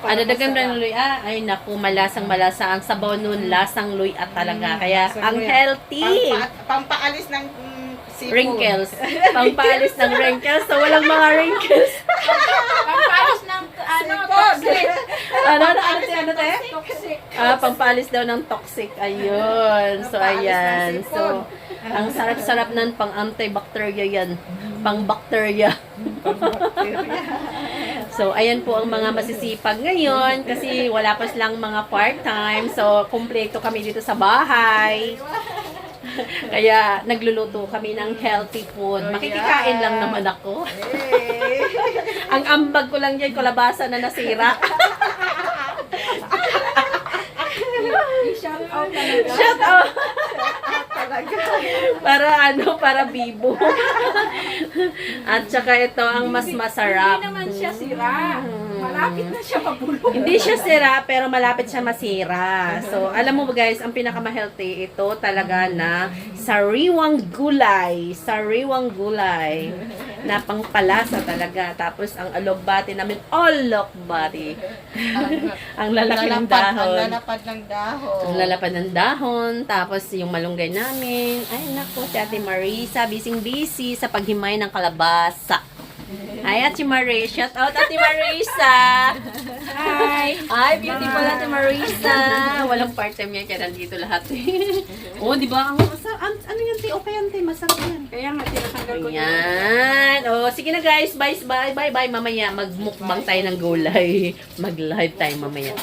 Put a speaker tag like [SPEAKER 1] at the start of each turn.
[SPEAKER 1] Adadagan ng luy. Ay naku, malasang-malasa. Ang sabaw nun, lasang luy at talaga. Kaya, ang healthy.
[SPEAKER 2] Pampaalis ng seafood.
[SPEAKER 1] Wrinkles. Pampaalis ng wrinkles. So, walang mga wrinkles.
[SPEAKER 3] Pampalis ng toxic.
[SPEAKER 1] Ano te?
[SPEAKER 3] Toxic.
[SPEAKER 1] Pampaalis daw ng toxic. Ayun. So, ayan. So, ang sarap-sarap nun, pang antibacteria yan. Pang bacteria. So, ayan po ang mga masisipag ngayon kasi wala pa silang mga part-time. So, kumpleto kami dito sa bahay. Kaya, nagluluto kami ng healthy food. Makikikain lang naman ako. Ang ambag ko lang dyan, kalabasa na nasira.
[SPEAKER 3] Shout out talaga.
[SPEAKER 1] Shut up! Para bibo. At saka ito ang mas masarap.
[SPEAKER 3] Hindi naman siya sira. Malapit na siya mabulok.
[SPEAKER 1] Hindi siya sira, pero malapit siya masira. So, alam mo guys, ang pinaka-healthy ito talaga na sariwang gulay. Sariwang gulay. Na pangpalasa talaga. Tapos, ang alogbati namin, alogbati. Ang lalaki ng dahon.
[SPEAKER 2] Ang lalapad ng dahon.
[SPEAKER 1] Ang lalapad ng dahon. Tapos, yung malunggay namin. Ay, naku, si Ate Marisa, busy sa paghimay ng kalabasa. Ay, Ate Marisa. Shout out, Ate Marisa.
[SPEAKER 3] Hi.
[SPEAKER 1] Ay, beautiful Ate Marisa. Walang part-time yan, kaya nandito lahat. Oh, di ba? Ano yan, te? Okay yan, te. Masarap yan.
[SPEAKER 3] Kaya nga, tinatanggal ko niya.
[SPEAKER 1] Yan. Oh, sige na guys. Bye. Mamaya, magmukbang tayo ng gulay. Mag-live tayo mamaya.